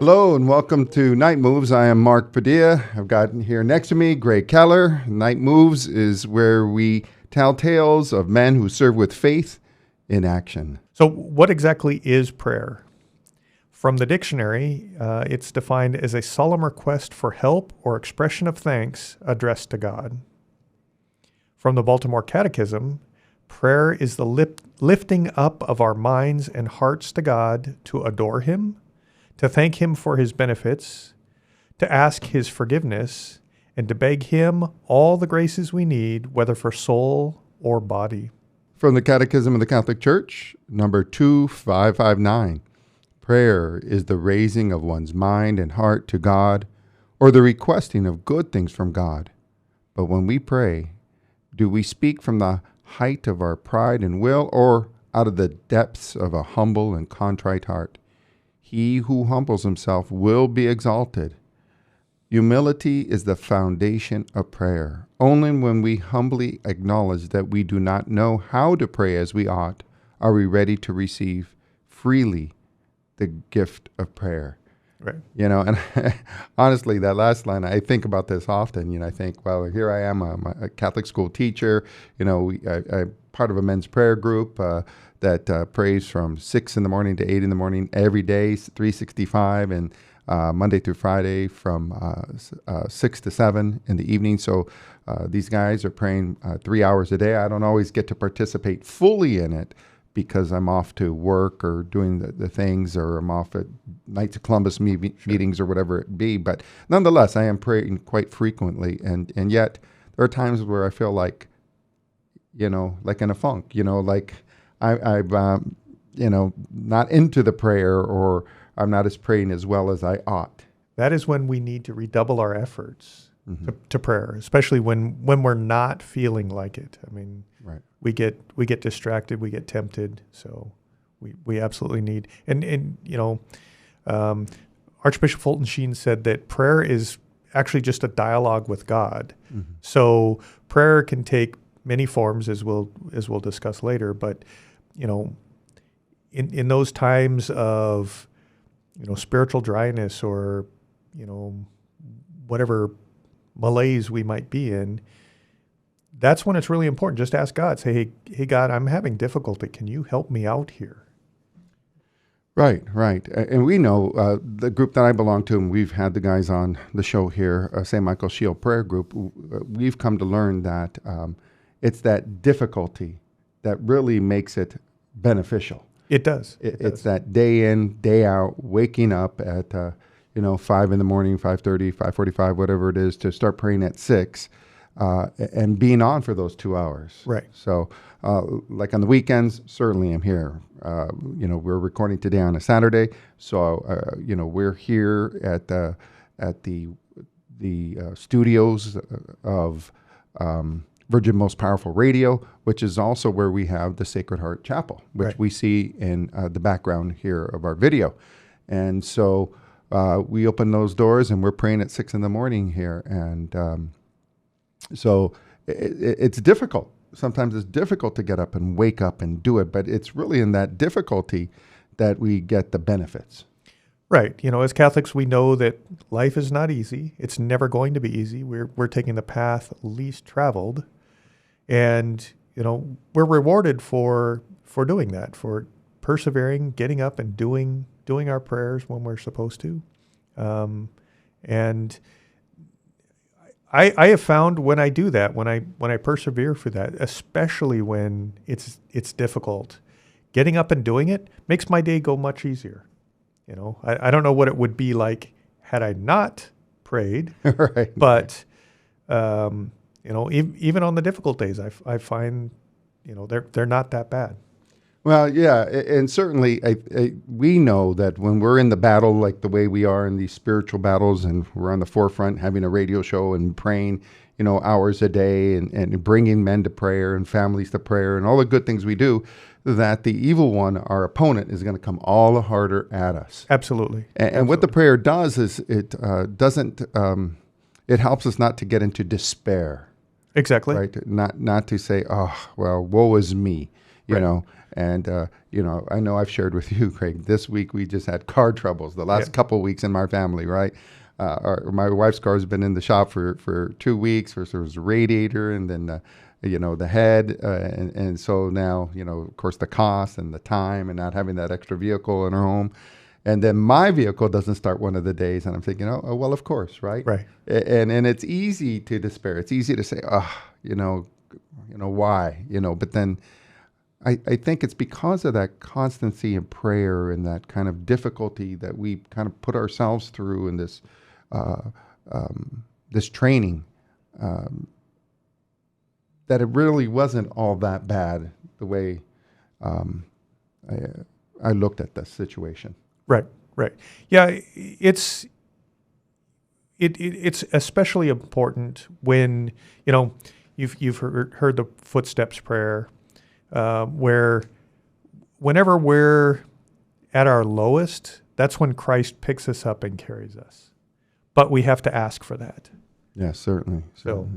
Hello and welcome to Night Moves. I am Mark Padilla. I've got here next to me Greg Keller. Night Moves is where we tell tales of men who serve with faith in action. So, what exactly is prayer? From the dictionary, it's defined as a solemn request for help or expression of thanks addressed to God. From the Baltimore Catechism, prayer is the lifting up of our minds and hearts to God to adore Him, to thank Him for His benefits, to ask His forgiveness, and to beg Him all the graces we need, whether for soul or body. From the Catechism of the Catholic Church, number 2559, prayer is the raising of one's mind and heart to God, or the requesting of good things from God. But when we pray, do we speak from the height of our pride and will, or out of the depths of a humble and contrite heart? He who humbles himself will be exalted. Humility is the foundation of prayer. Only when we humbly acknowledge that we do not know how to pray as we ought, are we ready to receive freely the gift of prayer. Right. And honestly, that last line, I think about this often. I think, well, here I am, I'm a Catholic school teacher. I'm part of a men's prayer group that prays from 6 in the morning to 8 in the morning every day, 365, and Monday through Friday from 6 to 7 in the evening. So these guys are praying 3 hours a day. I don't always get to participate fully in it because I'm off to work or doing the things, or I'm off at Knights of Columbus meetings or whatever it be. But nonetheless, I am praying quite frequently. And yet there are times where I feel like in a funk, like I'm not into the prayer, or I'm not as praying as well as I ought. That is when we need to redouble our efforts to prayer, especially when we're not feeling like it. I mean, right. we get distracted, we get tempted. So we absolutely need. And Archbishop Fulton Sheen said that prayer is actually just a dialogue with God. Mm-hmm. So prayer can take many forms, as we'll discuss later. But in those times of spiritual dryness, or whatever malaise we might be in, that's when it's really important. Just ask God. Say, hey God, I'm having difficulty. Can you help me out here? Right. And we know the group that I belong to, and we've had the guys on the show here, St. Michael Shield Prayer Group, we've come to learn that it's that difficulty that really makes it beneficial. It does. It's that day in, day out, waking up at 5 in the morning, 5:30, 5:45, whatever it is, to start praying at 6, and being on for those 2 hours. Right. So, like on the weekends, certainly I'm here. We're recording today on a Saturday, so we're here at the studios of Virgin Most Powerful Radio, which is also where we have the Sacred Heart Chapel, which we see in the background here of our video. And so we open those doors and we're praying at 6 in the morning here. And so it's difficult. Sometimes it's difficult to get up and wake up and do it, but it's really in that difficulty that we get the benefits. Right. As Catholics, we know that life is not easy. It's never going to be easy. We're taking the path least traveled. And, we're rewarded for doing that, for persevering, getting up and doing our prayers when we're supposed to. And I have found when I do that, when I persevere for that, especially when it's difficult, getting up and doing it makes my day go much easier. I don't know what it would be like had I not prayed, right. But even on the difficult days, I find they're not that bad. Well, yeah, and certainly we know that when we're in the battle, like the way we are in these spiritual battles, and we're on the forefront having a radio show and praying, hours a day, and bringing men to prayer and families to prayer and all the good things we do, that the evil one, our opponent, is going to come all the harder at us. Absolutely. And what the prayer does is it doesn't, it helps us not to get into despair. Exactly. Right? Not to say, oh, well, woe is me, you know. And, I know I've shared with you, Craig, this week we just had car troubles the last couple of weeks in my family, right? My wife's car has been in the shop for 2 weeks. First there was a radiator, and then, the head. And so now, of course, the cost and the time and not having that extra vehicle in our home. And then my vehicle doesn't start one of the days. And I'm thinking, oh well, of course, right? Right. And it's easy to despair. It's easy to say, why? But then I think it's because of that constancy in prayer and that kind of difficulty that we kind of put ourselves through in this this training, that it really wasn't all that bad the way I looked at the situation. Right. Yeah, it's especially important when you've heard the footsteps prayer, where whenever we're at our lowest, that's when Christ picks us up and carries us. But we have to ask for that. Yeah, certainly. So